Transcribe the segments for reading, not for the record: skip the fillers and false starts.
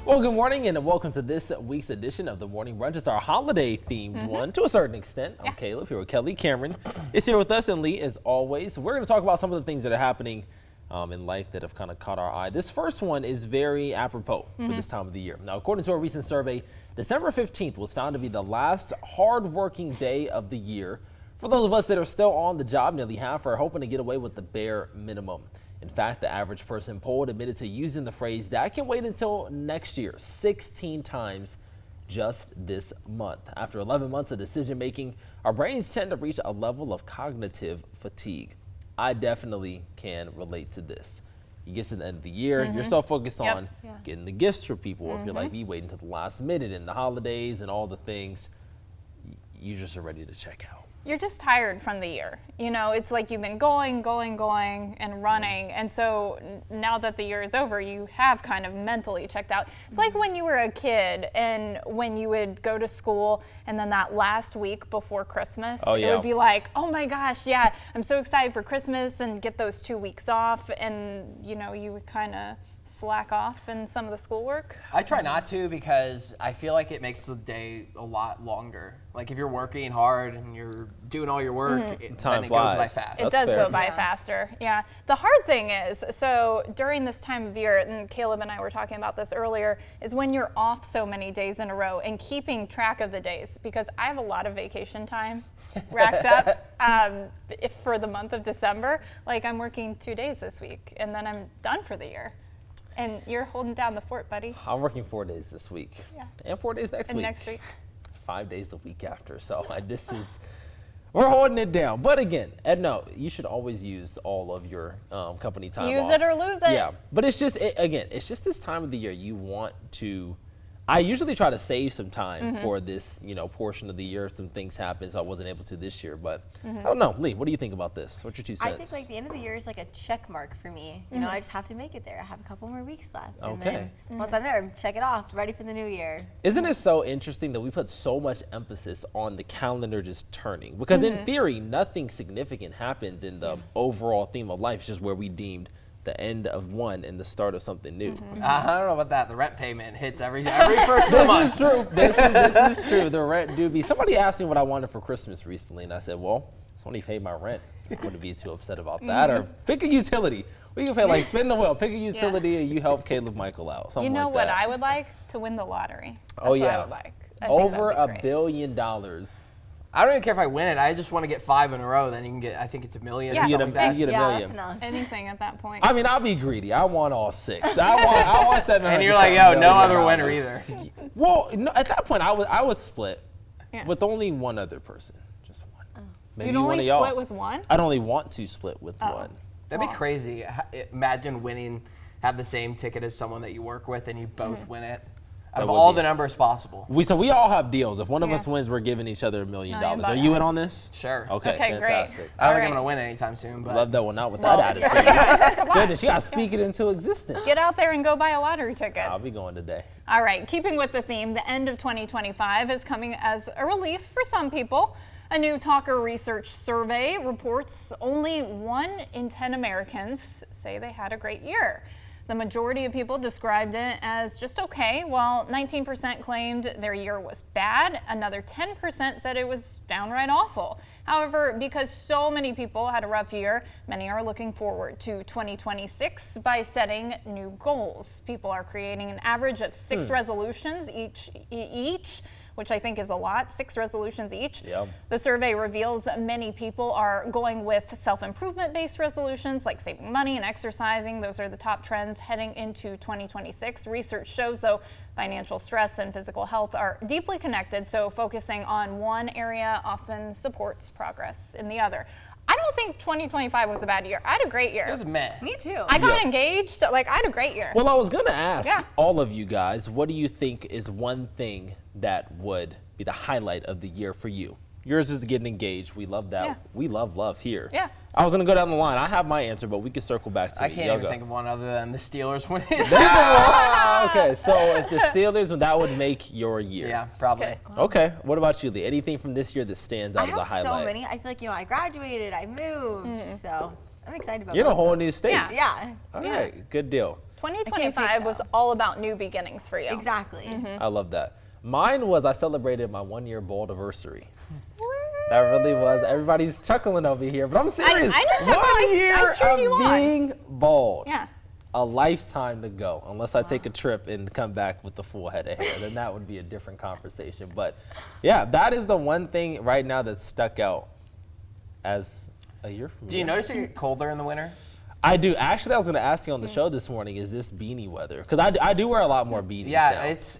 Well, good morning and welcome to this week's edition of the Morning Brunch. It's our holiday-themed one to a certain extent. I'm Caleb here with Kelley. Cameron is here with us, and Lee, as always. We're going to talk about some of the things that are happening in life that have kind of caught our eye. This first one is very apropos for this time of the year. Now, according to a recent survey, December 15th was found to be the last hard-working day of the year. For those of us that are still on the job, nearly half are hoping to get away with the bare minimum. In fact, the average person polled admitted to using the phrase "that can wait until next year" 16 times just this month. After 11 months of decision making, our brains tend to reach a level of cognitive fatigue. I definitely can relate to this. You get to the end of the year, you're so focused on getting the gifts for people. If you're like me, waiting until the last minute and the holidays and all the things, you just are ready to check out. You're just tired from the year. You know, it's like you've been going and running. And so now that the year is over, you have kind of mentally checked out. It's like when you were a kid and when you would go to school and then that last week before Christmas, it would be like, oh my gosh, yeah, I'm so excited for Christmas and get those 2 weeks off. And, you know, you would kind of slack off in some of the schoolwork. I try not to because I feel like it makes the day a lot longer. Like if you're working hard and you're doing all your work, then it goes by fast. It does go by faster, yeah. The hard thing is, so during this time of year, and Caleb and I were talking about this earlier, is when you're off so many days in a row and keeping track of the days, because I have a lot of vacation time racked up for the month of December. Like I'm working 2 days this week and then I'm done for the year. And you're holding down the fort, buddy. I'm working 4 days this week. Yeah. And 4 days next week. Next week. 5 days the week after. So we're holding it down. But again, Ed, no, you should always use all of your company time Use off. it or lose it. Yeah. But it's just, it's just this time of the year you want to. I usually try to save some time for this, portion of the year. Some things happen, so I wasn't able to this year. But I don't know. Lee, what do you think about this? What's your 2 cents? I think like the end of the year is like a check mark for me. You know, I just have to make it there. I have a couple more weeks left. Okay. And then once I'm there, check it off, ready for the new year. Isn't it so interesting that we put so much emphasis on the calendar just turning? Because in theory, nothing significant happens in the overall theme of life. It's just where we deemed the end of one and the start of something new. I don't know about that. The rent payment hits every first of the month. This is true. The rent do be. Somebody asked me what I wanted for Christmas recently, and I said, well, somebody paid my rent. I wouldn't be too upset about that. Or pick a utility. We can pay, like, spin the wheel. Pick a utility and you help Caleb Michael out. Something You know like what that. I would like? To win the lottery. That's Oh, what yeah. I would like. I think Over that'd $1 be great. billion. I don't even care if I win it. I just want to get 5 in a row. Then you can get, I think it's $1 million. Yeah. Or something like that. You get a million. That's enough. Anything at that point. I mean, I'll be greedy. I want all 6. I want 700. And you're like, yo, no other winner either. Well, no, at that point, I would split Yeah. with only one other person. Just one. Maybe You'd one only of y'all. split with one? I'd only want to split with one. That'd be crazy. Imagine winning, have the same ticket as someone that you work with, and you both win it. Out of all the numbers possible. We all have deals. If one of us wins, we're giving each other $1 million. Are you in on this? Sure. Okay, Okay, fantastic. great. I don't think I'm going to win anytime soon. But Love that one out with that attitude. Goodness, you got to speak it into existence. Get out there and go buy a lottery ticket. I'll be going today. All right, keeping with the theme, the end of 2025 is coming as a relief for some people. A new Talker Research survey reports only 1 in 10 Americans say they had a great year. The majority of people described it as just okay, while 19% claimed their year was bad. Another 10% said it was downright awful. However, because so many people had a rough year, many are looking forward to 2026 by setting new goals. People are creating an average of 6 resolutions each, which I think is a lot, 6 resolutions each. Yep. The survey reveals that many people are going with self-improvement based resolutions like saving money and exercising. Those are the top trends heading into 2026. Research shows, though, financial stress and physical health are deeply connected, so focusing on one area often supports progress in the other. I don't think 2025 was a bad year. I had a great year. it was meh. Me too. I got engaged. Like, I had a great year. Well, I was going to ask all of you guys, what do you think is one thing that would be the highlight of the year for you? Yours is getting engaged. We love that. Yeah. We love here. Yeah. I was going to go down the line. I have my answer, but we can circle back to it. I can't even think of one other than the Steelers winning. Okay, so if the Steelers, that would make your year. Yeah, probably. Okay. Okay, what about you, Lee? Anything from this year that stands out I as a have highlight? so many. I feel like, I graduated, I moved, so I'm excited about You're in a both of whole them. new state. Yeah. Yeah. All right, good deal. 2025 was all about new beginnings for you. Exactly. I love that. Mine was I celebrated my 1-year bald anniversary. That really was. Everybody's chuckling over here, but I'm serious. I don't chuckle. 1 year I cheered you of on. being bald. Yeah. A lifetime to go, unless I take a trip and come back with the full head of hair. Then that would be a different conversation. But yeah, that is the one thing right now that stuck out as a year from Do you notice it get colder in the winter? I do. Actually, I was going to ask you on the show this morning, is this beanie weather? Because I do wear a lot more beanies Yeah, now. it's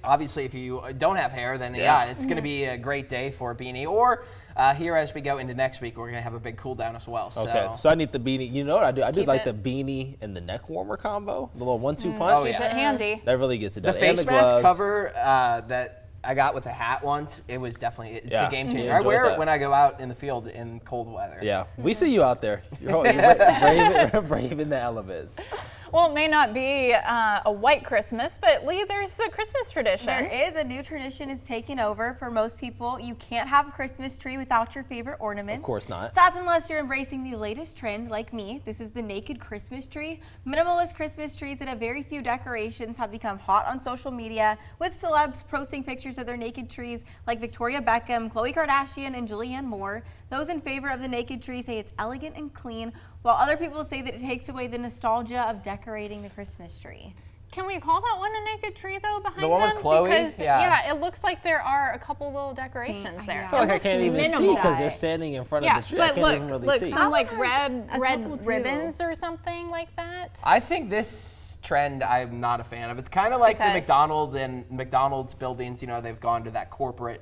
obviously if you don't have hair, then yeah, it's going to be a great day for a beanie. Or here as we go into next week, we're going to have a big cool down as well. Okay, so I need the beanie. You know what I do? I do Keep like it. the beanie and the neck warmer combo, the little 1-2 punch. Oh, Keep yeah. it handy. That really gets it The done. face and the mask gloves. cover that I got with the hat once, it was definitely, it's Yeah. a game Mhm. changer. Yeah, I enjoyed wear that. it when I go out in the field in cold weather. Yeah, we see you out there. You're brave in the elements. Well, it may not be a white Christmas, but Lee, there's a Christmas tradition. There is a new tradition is taking over for most people. You can't have a Christmas tree without your favorite ornaments. Of course not. That's unless you're embracing the latest trend like me. This is the naked Christmas tree. Minimalist Christmas trees that have very few decorations have become hot on social media, with celebs posting pictures of their naked trees like Victoria Beckham, Khloe Kardashian, and Julianne Moore. Those in favor of the naked tree say it's elegant and clean, while other people say that it takes away the nostalgia of decorating the Christmas tree. Can we call that one a naked tree though behind The one with them? Chloe? Because, Yeah. it looks like there are a couple little decorations there. yeah. I feel like I looks can't even see minimal. because they're standing in front Yeah, of the tree. I but can't even look, really see. some like That one red has a couple, too. ribbons or something like that. I think this trend I'm not a fan of. It's kind of like the Because- McDonald's buildings, they've gone to that corporate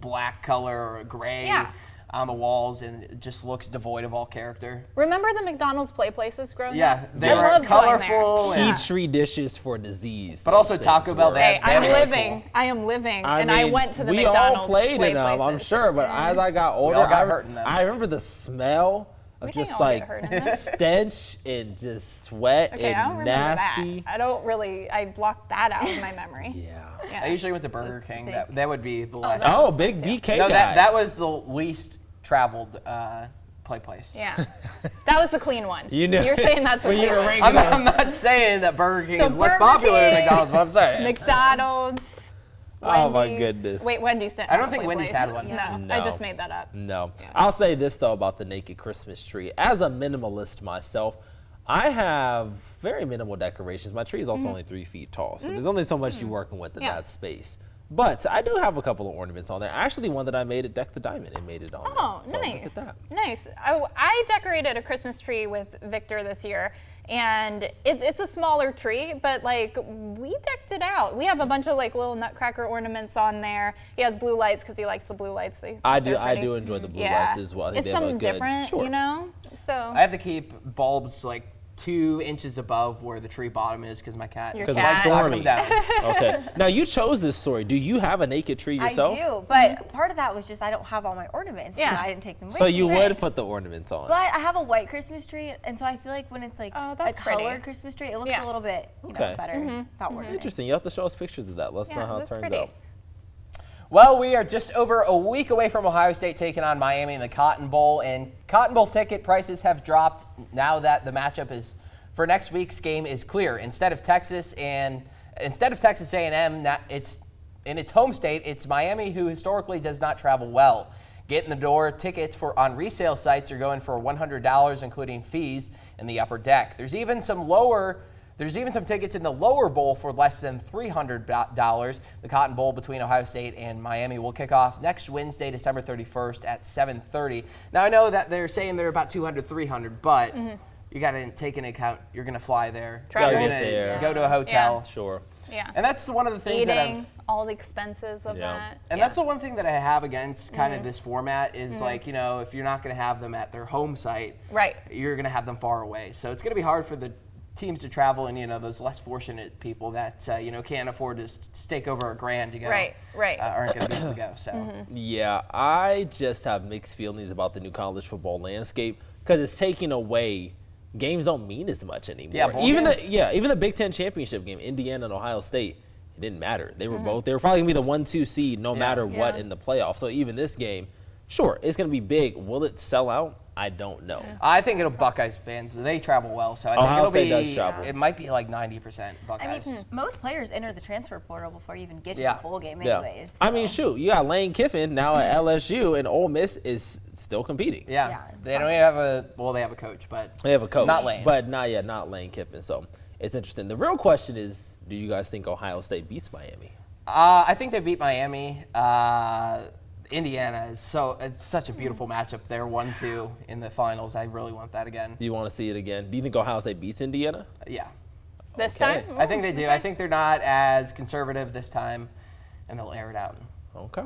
black color or gray Yeah. on the walls, and it just looks devoid of all character. Remember the McDonald's play places growing Yeah, up? they I were loved going there. colorful and Petri dishes for disease. But also those Taco things Bell, were. they Hey, had- I'm really living. cool. I am living. I And I mean, went to the we McDonald's all played play in them, I'm places. sure. But as I got older, all got hurt in them. I remember the smell of We didn't just all get like hurt in them. stench and just sweat Okay, I don't and remember nasty. that. I blocked that out of my memory. Yeah. I usually went to Burger King. That would be the last. Oh, big BK No, guy. that was the least traveled play place. Yeah. That was the clean one. You knew You're saying that's the when you clean were one. ranking I'm not saying that Burger King So is less Burger popular than King, McDonald's, but I'm saying. McDonald's. Oh, my Wendy's. goodness. Wait, Wendy's didn't. I don't have a think play Wendy's place. had one. No, I No. just made that up. No. I'll say this, though, about the naked Christmas tree. As a minimalist myself, I have very minimal decorations. My tree is also only 3 feet tall, so there's only so much you're working with in Yeah. that space. But I do have a couple of ornaments on there. Actually, one that I made at Deck the Diamond, it made it on Oh, there. So nice. Look at that. Nice. I decorated a Christmas tree with Victor this year, and it's a smaller tree, but like we decked it out. We have a bunch of like little nutcracker ornaments on there. He has blue lights because he likes the blue lights. I They're do pretty. enjoy the blue Yeah. lights as well. I think It's they have a something good- different, Sure. you know? So I have to keep bulbs like 2 inches above where the tree bottom is because my cat. Your Because cat. it's knocking stormy. them down. Okay. Now, you chose this story. Do you have a naked tree yourself? I do, but part of that was just I don't have all my ornaments. Yeah. So I didn't take them with So me. you would put the ornaments on. But I have a white Christmas tree, and so I feel like when it's like Oh, a that's pretty. colored Christmas tree, it looks Yeah. a little bit Okay. better without ornaments. Interesting. You have to show us pictures of that. Let us know yeah, how it that's turns pretty. out. Well, we are just over a week away from Ohio State taking on Miami in the Cotton Bowl, and Cotton Bowl ticket prices have dropped now that the matchup is for next week's game is clear. Instead of Texas A&M, it's in its home state. It's Miami, who historically does not travel well. Get in the door tickets on resale sites are going for $100, including fees in the upper deck. There's even some tickets in the lower bowl for less than $300. The Cotton Bowl between Ohio State and Miami will kick off next Wednesday, December 31st at 7:30. Now, I know that they're saying they're about $200, $300, but you got to take into account you're going to fly there. Travel. You're Get going there. to go to a hotel. Sure. Yeah. And that's one of the things that I've Eating, all the expenses of Yeah. that. And that's the one thing that I have against kind of this format is like, if you're not going to have them at their home site, Right. you're going to have them far away. So it's going to be hard for the teams to travel, and those less fortunate people that can't afford to stake over $1,000 to go, Right. aren't going to be able to go. So Yeah, I just have mixed feelings about the new college football landscape because it's taking away. Games don't mean as much anymore. Yeah, bowl even games. even the Big Ten championship game, Indiana and Ohio State, it didn't matter. They were both. They were probably gonna be the 1-2 seed no matter what in the playoffs. So even this game, Sure, it's going to be big. Will it sell out? I don't know. I think it'll Buckeyes fans. They travel well, so I think Ohio it'll State be. does travel. It might be like 90% Buckeyes. Most players enter the transfer portal before you even get to Yeah. the bowl game Yeah. anyways. I mean, shoot, you got Lane Kiffin now at LSU, and Ole Miss is still competing. Yeah. Yeah. They don't even have they have a coach, but They have a coach, Not Lane. but not Lane Kiffin. So it's interesting. The real question is, do you guys think Ohio State beats Miami? I think they beat Miami. Indiana it's such a beautiful matchup there, 1-2 in the finals. I really want that again. Do you want to see it again? Do you think Ohio State beats Indiana? Yeah. This Okay. time? I think they do. I think they're not as conservative this time, and they'll air it out. Okay.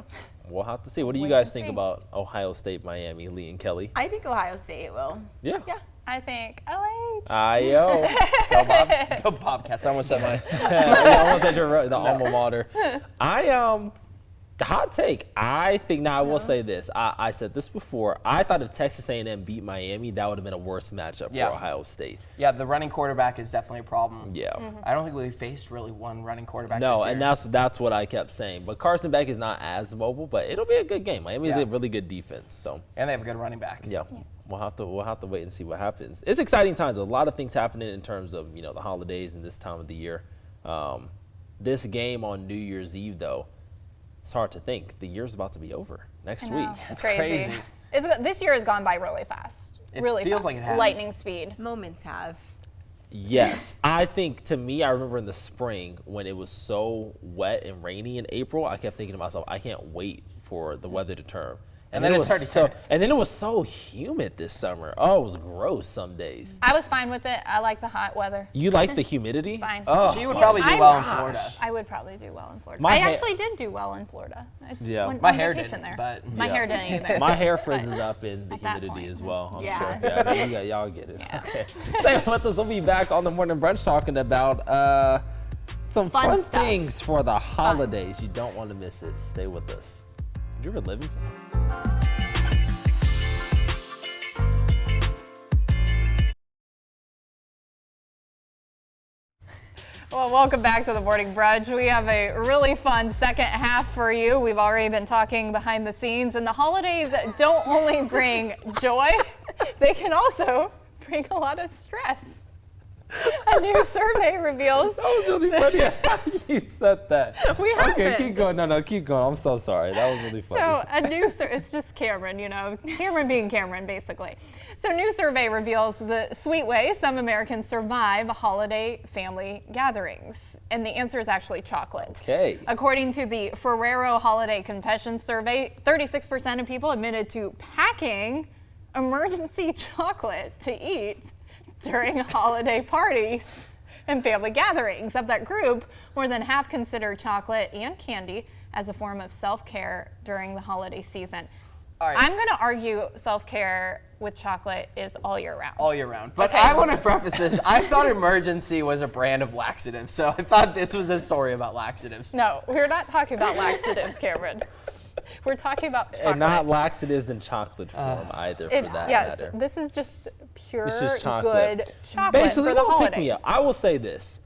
We'll have to see. What do you Wait guys and think see. about Ohio State, Miami, Lee and Kelly? I think Ohio State will. Yeah. Yeah. I think OH. Ayo. Go Bobcats. I almost said my. I almost said the alma mater. Hot take. I think. Now I will say this. I said this before. I thought if Texas A&M beat Miami, that would have been a worse matchup Yeah. for Ohio State. Yeah, the running quarterback is definitely a problem. Yeah. I don't think we faced really one running quarterback. No, this year. and that's what I kept saying. But Carson Beck is not as mobile, but it'll be a good game. Miami's Yeah. a really good defense. So and they have a good running back. yeah. We'll have to wait and see what happens. It's exciting times. A lot of things happening in terms of the holidays and this time of the year. This game on New Year's Eve though, it's hard to think. The year's about to be over next week. It's crazy. This year has gone by really fast. It really feels fast. like it has. Lightning speed. Moments have. Yes, I think to me, I remember in the spring when it was so wet and rainy in April, I kept thinking to myself, I can't wait for the weather to turn. And then it was started so, turning. and then it was so humid this summer. Oh, it was gross some days. I was fine with it. I like the hot weather. You like the humidity? Fine. Oh, She would probably do well in Florida. I would probably do well in Florida. My I hair- actually did do well in Florida. I Yeah. went My on hair vacation didn't, there. but My Yeah. hair didn't either. my hair frizzes up in the At that humidity point. as well. I'm Yeah. sure. Yeah, y'all get it. Yeah. Okay. Stay with us. We'll be back on the morning brunch talking about some Fun fun stuff. things for the holidays. You don't want to miss it. Stay with us. Did you ever live in? Well, welcome back to the morning brunch. We have a really fun second half for you. We've already been talking behind the scenes, and the holidays don't only bring joy, they can also bring a lot of stress. A new survey reveals. That was really funny how you said that. We have Okay, it. keep going. No, keep going. I'm so sorry. That was really funny. So it's just Cameron, Cameron being Cameron, basically. So new survey reveals the sweet way some Americans survive holiday family gatherings. And the answer is actually chocolate. Okay. According to the Ferrero Holiday Confessions survey, 36% of people admitted to packing emergency chocolate to eat during holiday parties and family gatherings. Of that group, more than half consider chocolate and candy as a form of self-care during the holiday season. All right. I'm going to argue self-care with chocolate is all year round. All year round. But Okay. I want to preface this. I thought Emergency was a brand of laxative, so I thought this was a story about laxatives. No, we're not talking about laxatives, Cameron. We're talking about chocolate. And not laxatives in chocolate form either, for that yes, matter. this is just pure, It's just chocolate. good chocolate Basically, for the little holidays. pick-me-up. I will say this.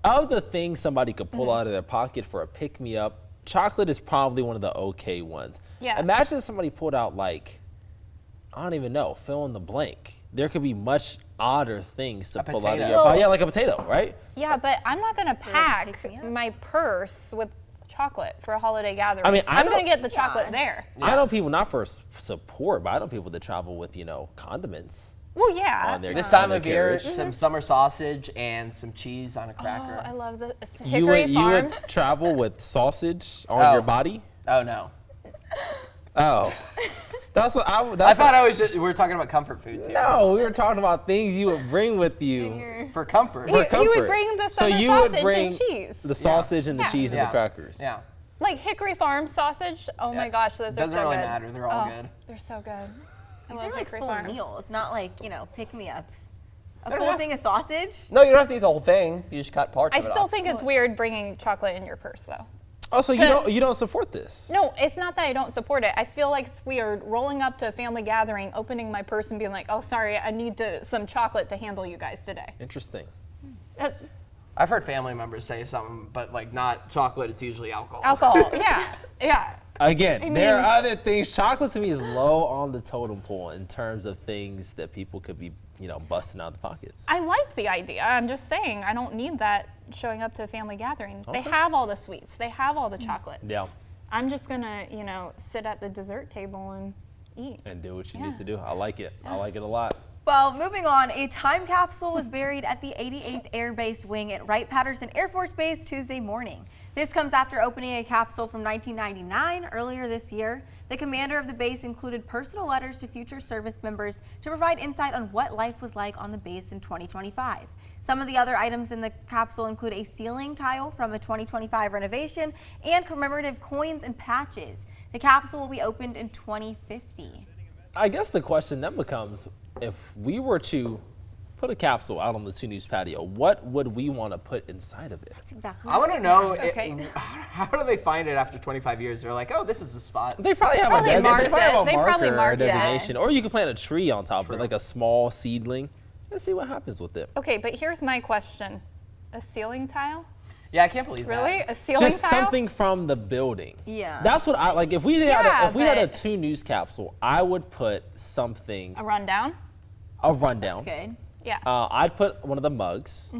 Of the things somebody could pull out of their pocket for a pick-me-up, chocolate is probably one of the okay ones. Yeah. Imagine if somebody pulled out, like, I don't even know, fill in the blank. There could be much odder things to A pull out of potato. your pocket. Yeah, like a potato, right? Yeah, but I'm not going to pack pick-me-up? my purse with chocolate for a holiday gathering. I mean, I I'm going to know- get the chocolate there. I know people, not for support, but I know people that travel with, condiments Well, yeah. on their This on time their of year, carriage. some summer sausage and some cheese on a cracker. Oh, I love the You Hickory would Farms. travel with sausage on Oh. your body? Oh, no. Oh. That's what I thought we were talking about comfort foods here. No, we were talking about things you would bring with you For comfort. for You comfort. would bring the so summer you sausage would bring and cheese. the sausage and the Yeah. cheese and Yeah. the crackers. Yeah. Like Hickory Farms sausage. Oh my gosh, those are Doesn't so really good. matter. They're all Oh, good. They're so good. I These love are like Hickory full Farms. meals, not like, pick-me-ups. A don't full have- thing of sausage? No, you don't have to eat the whole thing. You just cut parts I of it still off. think it's weird bringing chocolate in your purse, though. Oh, so you don't support this? No, it's not that I don't support it. I feel like it's weird rolling up to a family gathering, opening my purse and being like, oh, sorry, I need some chocolate to handle you guys today. Interesting. Uh, I've heard family members say something, but like not chocolate, it's usually alcohol. alcohol, yeah, yeah. Again, there are other things. Chocolate to me is low on the totem pole in terms of things that people could be, busting out of the pockets. I like the idea. I'm just saying I don't need that showing up to a family gathering. Okay. They have all the sweets. They have all the chocolates. Yeah. I'm just gonna, sit at the dessert table and eat. And do what you need to do. I like it. I like it a lot. Well, moving on, a time capsule was buried at the 88th Air Base Wing at Wright-Patterson Air Force Base Tuesday morning. This comes after opening a capsule from 1999 earlier this year. The commander of the base included personal letters to future service members to provide insight on what life was like on the base in 2025. Some of the other items in the capsule include a ceiling tile from a 2025 renovation and commemorative coins and patches. The capsule will be opened in 2050. I guess the question then becomes, if we were to put a capsule out on the 2 News patio, what would we want to put inside of it? That's exactly I want to know, how do they find it after 25 years? They're like, oh, this is the spot. They probably have Probably a marked it. They probably marker or marked it. designation. Or you could plant a tree on top of it, like a small seedling. Let's see what happens with it. Okay, but here's my question. A ceiling tile? Yeah, I can't believe Really? that. A ceiling Just tile? something from the building. Yeah. That's what I like. If we had a but- 2 News capsule, I would put something, A rundown? a rundown. That's good. Yeah. I'd put one of the mugs.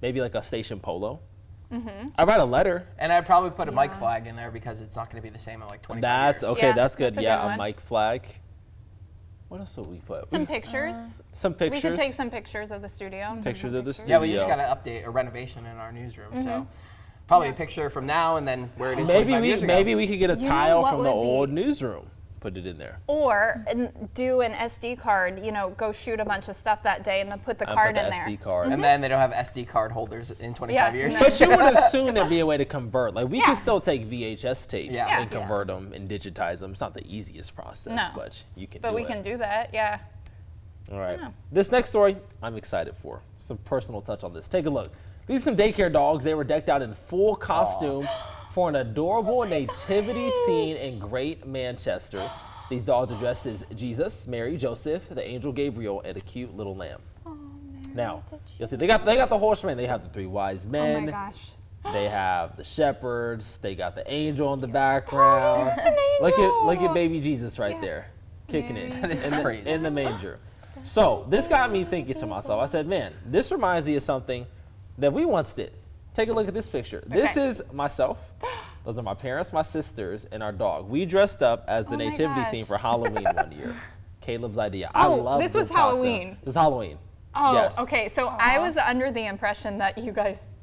Maybe like a station polo. I write a letter. And I'd probably put a mic flag in there because it's not going to be the same in like 25 That's years. okay. Yeah, That's good. that's a Yeah, good a one. mic flag. What else would we put? Some pictures. Some pictures. We could take some pictures of the studio. Pictures of the Yeah, we just studio. got to update a renovation in our newsroom. So probably a picture from now and then where it is 25 years ago. Maybe we could get a You know tile what from the would be- old newsroom. Put it in there. Or do an SD card, go shoot a bunch of stuff that day and then put the card put in the there. SD card. And then they don't have SD card holders in 25 Yeah, years. no. But you would assume there'd be a way to convert. Like we Yeah. can still take VHS tapes Yeah. and convert them and digitize them. It's not the easiest process, No. but you can But do we it. can do that, yeah. All right. Yeah. This next story, I'm excited for. Some personal touch on this. Take a look. These are some daycare dogs. They were decked out in full costume for an adorable nativity scene in Great Manchester. These dogs are dressed as Jesus, Mary, Joseph, the angel Gabriel, and a cute little lamb. Now, you'll see they got the whole shebang. They have the 3 wise Oh men. my gosh. They have the shepherds. They got the angel in the background. It's an angel. Look at baby Jesus right there, kicking it That is in crazy. in the manger. So this got me thinking to myself. I said, man, this reminds me of something that we once did. Take a look at this picture. This Okay. is myself. Those are my parents, my sisters, and our dog. We dressed up as the Oh my nativity gosh. scene for Halloween one year. Caleb's idea. I Oh, love this was group costume. Halloween. This was Halloween. Oh, Yes. okay. So I was under the impression that you guys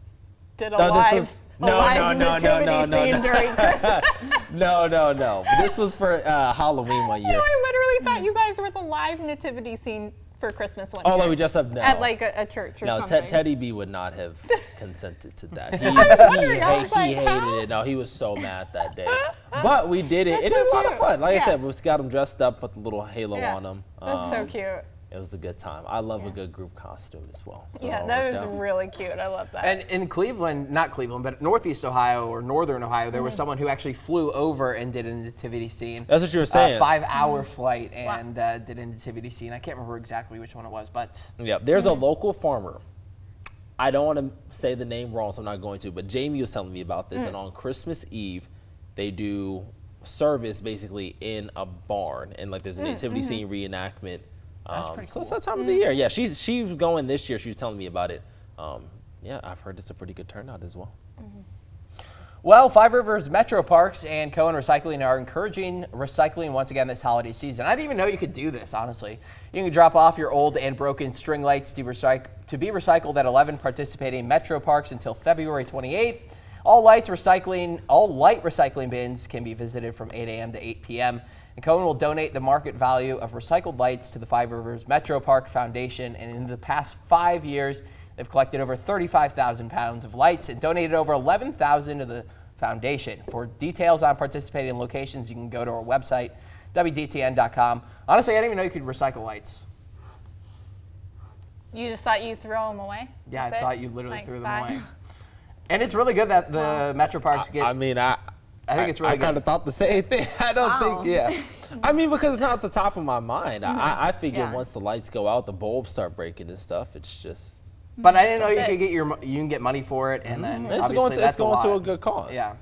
did a No, this live, was- a no, live no, no, nativity no, no, scene no. during Christmas. No. This was for Halloween one No, year. I literally thought you guys were the live nativity scene for Christmas one Oh, year. like we dressed up? No. At like a church or No, something. Teddy B would not have consented to that. He, wondering, I was he like, hated how? it. No, he was so mad that day. But we did it. That's It so was a lot of cute. fun. Like I Yeah. said, we just got them dressed up, put the little halo Yeah. on them. That's so cute. It was a good time. I love a good group costume as well. So Yeah, it that worked was out. really cute. I love that. And in Cleveland, not Cleveland, but Northeast Ohio or Northern Ohio, there was someone who actually flew over and did a nativity scene. That's what you were saying. 5-hour flight and did a nativity scene. I can't remember exactly which one it was, but Yeah, there's a local farmer. I don't want to say the name wrong, so I'm not going to, but Jamie was telling me about this. And on Christmas Eve, they do service basically in a barn. And like there's a nativity scene reenactment. That's pretty So it's cool. that time of the year. Yeah, she was going this year. She was telling me about it. Yeah, I've heard it's a pretty good turnout as well. Well, Five Rivers Metro Parks and Cohen Recycling are encouraging recycling once again this holiday season. I didn't even know you could do this, honestly. You can drop off your old and broken string lights to be recycled at 11 participating Metro Parks until February 28th. All light recycling bins can be visited from 8 a.m. to 8 p.m. And Cohen will donate the market value of recycled lights to the Five Rivers Metro Park Foundation. And in the past 5 years, they've collected over 35,000 pounds of lights and donated over 11,000 to the foundation. For details on participating locations, you can go to our website, WDTN.com. Honestly, I didn't even know you could recycle lights. You just thought you throw them away? Yeah, That's I it? thought you literally Like, threw them bye. away. And it's really good that the Metro Parks get. I mean, I think it's really I kind good. of thought the same thing. I don't Wow. think, yeah. I mean, because it's not at the top of my mind. I figure Yeah. once the lights go out, the bulbs start breaking and stuff. It's just, But I didn't know you That's could it. get you can get money for it, and then it's obviously going to that's a lot. good cause. Yeah.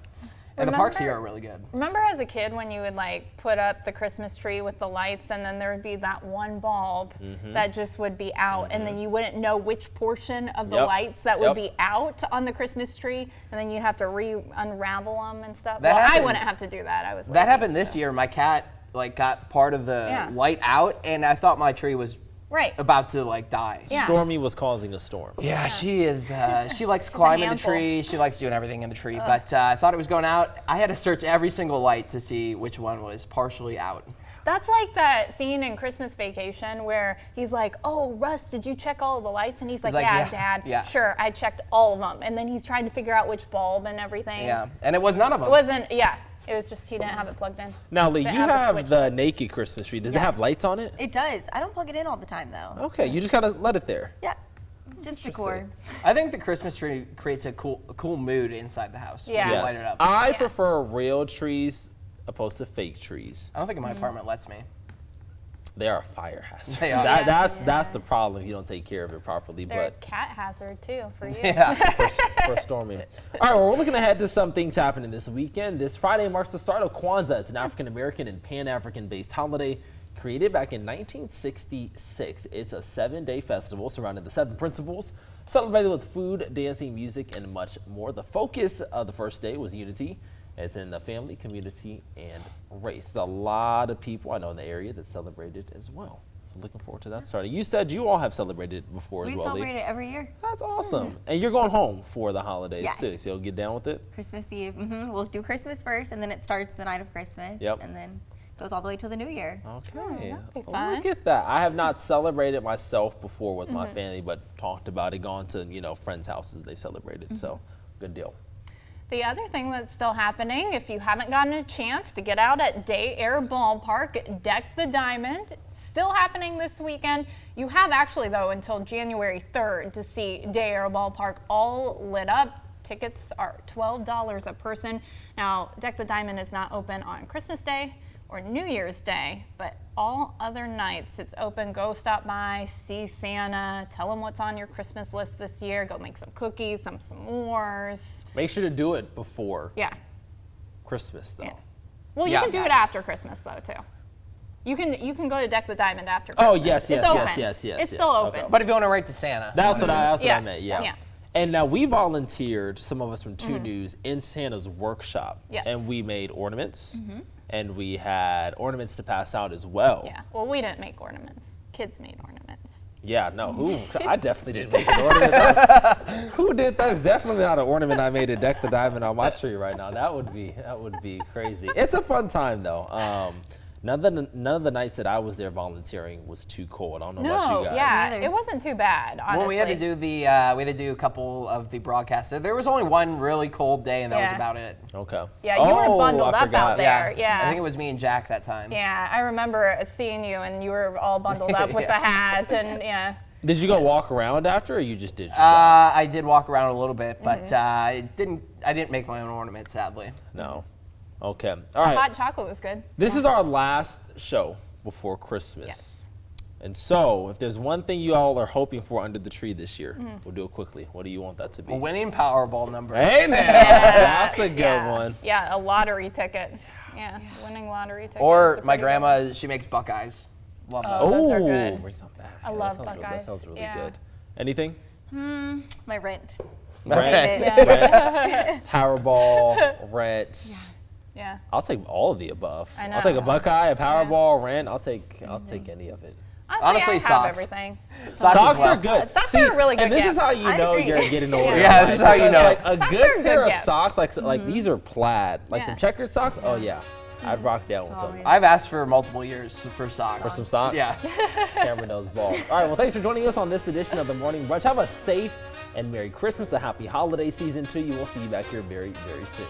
And the parks here are really good. Remember as a kid when you would like put up the Christmas tree with the lights and then there would be that one bulb that just would be out and then you wouldn't know which portion of the lights that would be out on the Christmas tree and then you'd have to unravel them and stuff. Well, I wouldn't have to do that. I was lazy, That happened this year. My cat like got part of the light out and I thought my tree was about to like die. Stormy was causing a storm. Yeah, she is. She likes climbing the tree. She likes doing everything in the tree. But I thought it was going out. I had to search every single light to see which one was partially out. That's like that scene in Christmas Vacation where he's like, "Oh, Russ, did you check all the lights?" And he's like, "Yeah, Dad, sure, I checked all of them." And then he's trying to figure out which bulb and everything. Yeah, and it was none of them. It wasn't. Yeah. It was just he didn't have it plugged in. Now, Lee, you have the naked Christmas tree. Does it have lights on it? It does. I don't plug it in all the time, though. Okay, you just gotta let it there. Yeah, just decor. I think the Christmas tree creates a cool mood inside the house. Yeah. When you light it up. I prefer real trees opposed to fake trees. I don't think my apartment lets me. They are a fire hazard. They are. That's the problem if you don't take care of it properly. They're But a cat hazard too for you. for storming. All right, well, we're looking ahead to some things happening this weekend. This Friday marks the start of Kwanzaa. It's an African-American and Pan-African-based holiday created back in 1966. It's a 7-day festival surrounding the 7 principles, celebrated with food, dancing, music, and much more. The focus of the first day was unity. It's in the family, community, and race. There's a lot of people I know in the area that celebrated as well. So looking forward to that starting. You said you all have celebrated before as well. We celebrate it every year. That's awesome. And you're going home for the holidays too, so you'll get down with it? Christmas Eve. We'll do Christmas first, and then it starts the night of Christmas. Yep. And then goes all the way till the New Year. Okay. that'd be Well, fun. look at that. I have not celebrated myself before with my family, but talked about it, gone to, friends' houses they celebrated. So good deal. The other thing that's still happening, if you haven't gotten a chance to get out at Day Air Ballpark, Deck the Diamond, still happening this weekend. You have actually, though, until January 3rd to see Day Air Ballpark all lit up. Tickets are $12 a person. Now, Deck the Diamond is not open on Christmas Day or New Year's Day, but all other nights it's open. Go stop by, see Santa, tell him what's on your Christmas list this year. Go make some cookies, some s'mores. Make sure to do it before Yeah. Christmas, though. Yeah. Well, you can do it after Christmas, though, too. You can go to Deck the Diamond after Oh, Christmas. yes, It's yes, open. yes. It's still open. Okay. But if you want to write to Santa. That's what I meant, Yeah. yeah. And now we volunteered, some of us from 2 News, in Santa's workshop. Yes. And we made ornaments, and we had ornaments to pass out as well. Yeah. Well, we didn't make ornaments. Kids made ornaments. Yeah, no, I definitely didn't make an ornament. Who did that? It's definitely not an ornament I made to Deck the Diamond on my tree right now. That would be crazy. It's a fun time though. None of the nights that I was there volunteering was too cold. I don't know about you guys. Yeah, it wasn't too bad, honestly. Well, we had to do a couple of the broadcasts. There was only one really cold day, and that was about it. Okay. Yeah, you were bundled I up forgot. out there. Yeah. I think it was me and Jack that time. Yeah, I remember seeing you, and you were all bundled up with the hat, and yeah. Did you go walk around after, or you just did? I did walk around a little bit, but I didn't make my own ornament, sadly. No. Okay. All right. Hot chocolate was good. This is our last show before Christmas. Yes. And so, if there's one thing you all are hoping for under the tree this year, we'll do it quickly. What do you want that to be? A winning Powerball number. Hey now, that's a good one. Yeah, a lottery ticket. Yeah, winning lottery ticket. Or my grandma, she makes Buckeyes. Love those. those are good. bring some back. I love that sounds Buckeyes. That sounds really Yeah. good. Anything? My rent. Rent, Powerball, rent. Yeah. I'll take all of the above. I I'll take a know. Buckeye, a Powerball, rent. I'll take any of it. Honestly, I have socks. everything. Socks are good. Socks are a really good And this gift. is how you I know agree. you're getting older. Yeah, this is how you know. Like a Socks are good a pair good of gift. socks, like these are plaid, like some Yeah. checkered socks. Oh yeah, I'd rock down with them. Always. I've asked for multiple years for socks. For some socks? Yeah. Cameron knows ball. All right, well, thanks for joining us on this edition of the Morning Brunch. Have a safe and Merry Christmas, a happy holiday season to you. We'll see you back here very, very soon.